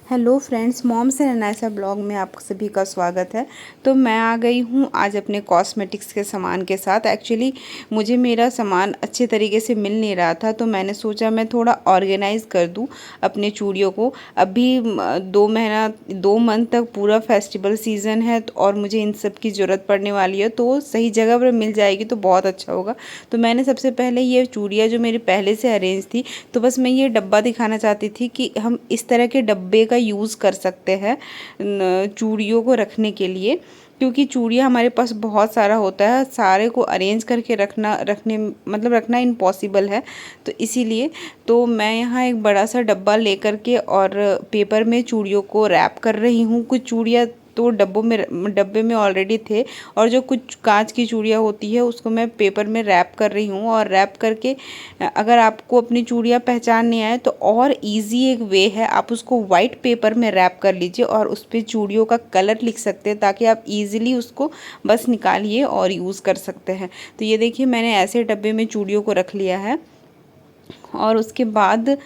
Hello friends, moms and Anaysa blog में आप सभी का स्वागत है। तो मैं आ गई हूँ आज अपने कॉस्मेटिक्स के सामान के साथ। एक्चुअली मुझे मेरा सामान अच्छे तरीके से मिल नहीं रहा था, तो मैंने सोचा मैं थोड़ा ऑर्गेनाइज कर दूँ अपने चूड़ियों को। अभी 2 मंथ तक पूरा फेस्टिवल सीज़न है और मुझे इन सब की ज़रूरत पड़ने वाली है, तो सही जगह पर मिल जाएगी तो बहुत अच्छा होगा। तो मैंने सबसे पहले ये चूड़ियाँ जो मेरी पहले से अरेंज थी, तो बस मैं ये डब्बा दिखाना चाहती थी कि हम इस तरह के डब्बे का यूज़ कर सकते हैं चूड़ियों को रखने के लिए, क्योंकि चूड़ियाँ हमारे पास बहुत सारा होता है, सारे को अरेंज करके रखना इम्पॉसिबल है। तो इसीलिए तो मैं यहाँ एक बड़ा सा डब्बा लेकर के और पेपर में चूड़ियों को रैप कर रही हूँ। कुछ चूड़ियाँ तो डब्बे में ऑलरेडी थे, और जो कुछ कांच की चूड़ियाँ होती है उसको मैं पेपर में रैप कर रही हूँ। और रैप करके अगर आपको अपनी चूड़ियाँ पहचान नहीं आए तो और इजी एक वे है, आप उसको वाइट पेपर में रैप कर लीजिए और उस पर चूड़ियों का कलर लिख सकते हैं, ताकि आप इजीली उसको बस निकालिए और यूज़ कर सकते हैं। तो ये देखिए, मैंने ऐसे डब्बे में चूड़ियों को रख लिया है। और उसके बाद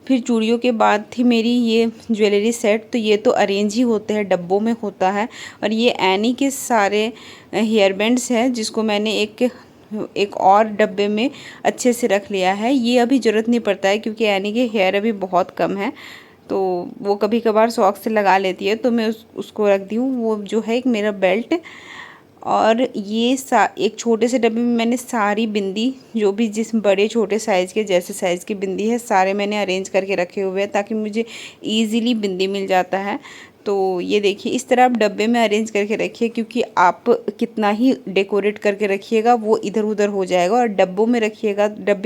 फिर चूड़ियों के बाद थी मेरी ये ज्वेलरी सेट। तो ये तो अरेंज ही होते हैं, डब्बों में होता है। और ये एनी के सारे हेयर बैंड्स हैं, जिसको मैंने एक और डब्बे में अच्छे से रख लिया है। ये अभी ज़रूरत नहीं पड़ता है, क्योंकि एनी के हेयर अभी बहुत कम है, तो वो कभी कभार शौक से लगा लेती है, तो मैं उसको रख दी हूँ। वो जो है एक मेरा बेल्ट। और ये एक छोटे से डब्बे में मैंने सारी बिंदी, जो भी जिस बड़े छोटे साइज़ के जैसे साइज़ की बिंदी है, सारे मैंने अरेंज करके रखे हुए हैं, ताकि मुझे ईज़िली बिंदी मिल जाता है। तो ये देखिए, इस तरह आप डब्बे में अरेंज करके रखिए, क्योंकि आप कितना ही डेकोरेट करके रखिएगा वो इधर उधर हो जाएगा। और डब्बे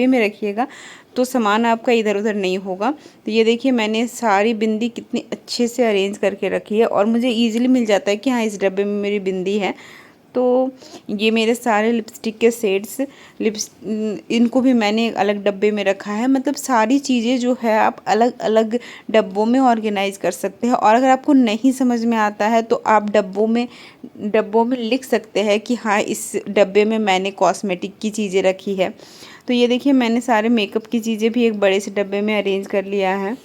में रखिएगा तो सामान आपका इधर उधर नहीं होगा। तो ये देखिए, मैंने सारी बिंदी कितनी अच्छे से अरेंज करके रखी है, और मुझे ईजिली मिल जाता है कि हाँ, इस डब्बे में मेरी बिंदी है। तो ये मेरे सारे लिपस्टिक के शेड्स, इनको भी मैंने एक अलग डब्बे में रखा है। मतलब सारी चीज़ें जो है आप अलग अलग डब्बों में ऑर्गेनाइज कर सकते हैं। और अगर आपको नहीं समझ में आता है तो आप डब्बों में लिख सकते हैं कि हाँ, इस डब्बे में मैंने कॉस्मेटिक की चीज़ें रखी है। तो ये देखिए, मैंने सारे मेकअप की चीज़ें भी एक बड़े से डब्बे में अरेंज कर लिया है।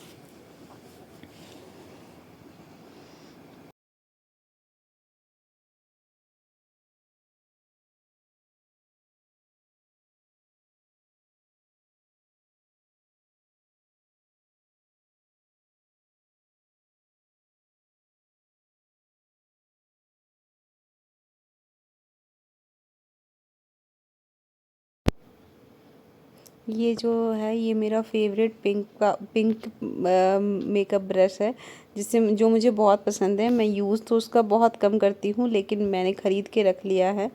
ये जो है, ये मेरा फेवरेट पिंक मेकअप ब्रश है, जिससे जो मुझे बहुत पसंद है। मैं यूज़ तो उसका बहुत कम करती हूँ, लेकिन मैंने ख़रीद के रख लिया है।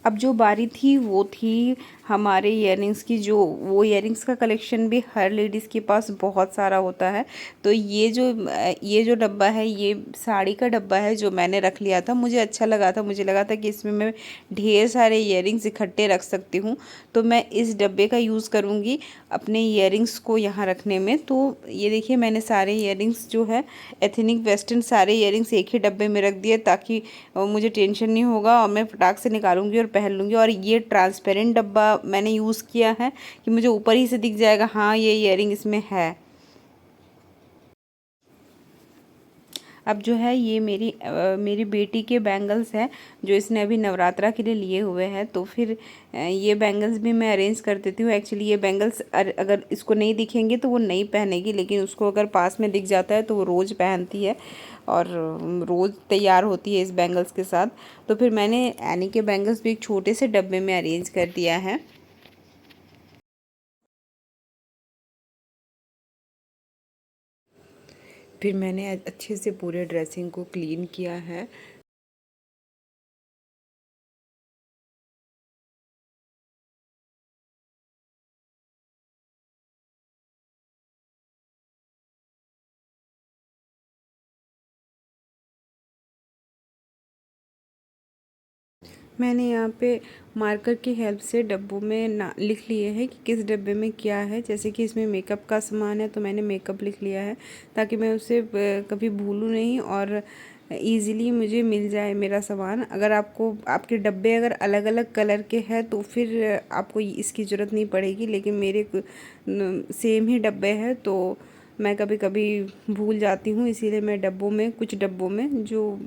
अब जो बारी थी वो थी हमारे इयररिंग्स की। जो वो इयररिंग्स का कलेक्शन भी हर लेडीज़ के पास बहुत सारा होता है। तो ये जो डब्बा है, ये साड़ी का डब्बा है जो मैंने रख लिया था। मुझे अच्छा लगा था, मुझे लगा था कि इसमें मैं ढेर सारे इयररिंग्स इकट्ठे रख सकती हूँ। तो मैं इस डब्बे का यूज़ करूँगी अपने इयररिंग्स को यहाँ रखने में। तो ये देखिए, मैंने सारे इयररिंग्स जो है एथनिक वेस्टर्न सारे इयररिंग्स एक ही डब्बे में रख दिए, ताकि मुझे टेंशन नहीं होगा और मैं फटाक से निकालूंगी और पहन लूँगी। और ये ट्रांसपेरेंट डब्बा मैंने यूज़ किया है कि मुझे ऊपर ही से दिख जाएगा, हाँ, ये इयररिंग इसमें है। अब जो है, ये मेरी बेटी के बैंगल्स हैं, जो इसने अभी नवरात्रा के लिए लिए हुए हैं। तो फिर ये बैंगल्स भी मैं अरेंज कर देती हूँ। एक्चुअली ये बैंगल्स अगर इसको नहीं दिखेंगे तो वो नहीं पहनेगी, लेकिन उसको अगर पास में दिख जाता है तो वो रोज़ पहनती है और रोज़ तैयार होती है इस बैंगल्स के साथ। तो फिर मैंने एनी के बैंगल्स भी एक छोटे से डब्बे में अरेंज कर दिया है। फिर मैंने अच्छे से पूरे ड्रेसिंग को क्लीन किया है। मैंने यहाँ पे मार्कर की हेल्प से डब्बों में ना लिख लिए हैं कि किस डब्बे में क्या है। जैसे कि इसमें मेकअप का सामान है तो मैंने मेकअप लिख लिया है ताकि मैं उसे कभी भूलूँ नहीं और ईज़िली मुझे मिल जाए मेरा सामान। अगर आपको आपके डब्बे अगर अलग अलग कलर के हैं तो फिर आपको इसकी ज़रूरत नहीं पड़ेगी, लेकिन मेरे सेम ही डब्बे हैं तो मैं कभी कभी भूल जाती हूँ, इसीलिए मैं डब्बों में कुछ डब्बों में जो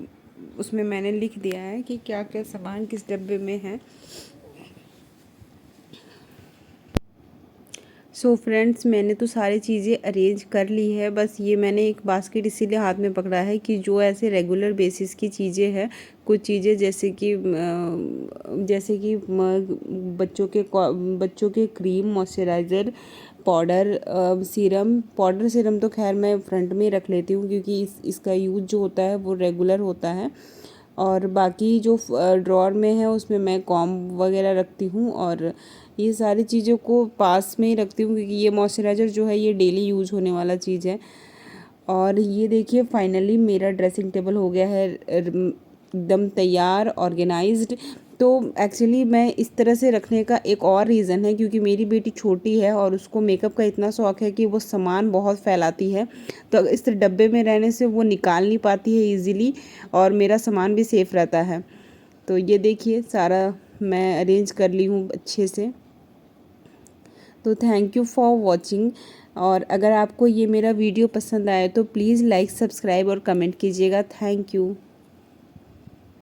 उसमें मैंने लिख दिया है कि क्या क्या सामान किस डब्बे में है। सो फ्रेंड्स, मैंने तो सारी चीज़ें अरेंज कर ली है। बस ये मैंने एक बास्केट इसीलिए हाथ में पकड़ा है कि जो ऐसे रेगुलर बेसिस की चीज़ें हैं, कुछ चीज़ें जैसे कि बच्चों के क्रीम, मॉइस्चराइज़र, पाउडर, सीरम तो खैर मैं फ्रंट में रख लेती हूँ क्योंकि इसका यूज़ जो होता है वो रेगुलर होता है। और बाकी जो ड्रॉर में है उसमें मैं कॉम्ब वगैरह रखती हूँ और ये सारी चीज़ों को पास में ही रखती हूँ क्योंकि ये मॉइस्चराइज़र जो है ये डेली यूज़ होने वाला चीज़ है। और ये देखिए फाइनली मेरा ड्रेसिंग टेबल हो गया है एकदम तैयार, ऑर्गेनाइज्ड। तो एक्चुअली मैं इस तरह से रखने का एक और रीज़न है क्योंकि मेरी बेटी छोटी है और उसको मेकअप का इतना शौक़ है कि वो सामान बहुत फैलाती है। तो इस डब्बे में रहने से वो निकाल नहीं पाती है ईज़िली और मेरा सामान भी सेफ़ रहता है। तो ये देखिए सारा मैं अरेंज कर ली हूँ अच्छे से। तो थैंक यू फॉर वॉचिंग। और अगर आपको ये मेरा वीडियो पसंद आए तो प्लीज़ लाइक, सब्सक्राइब और कमेंट कीजिएगा। Thank you.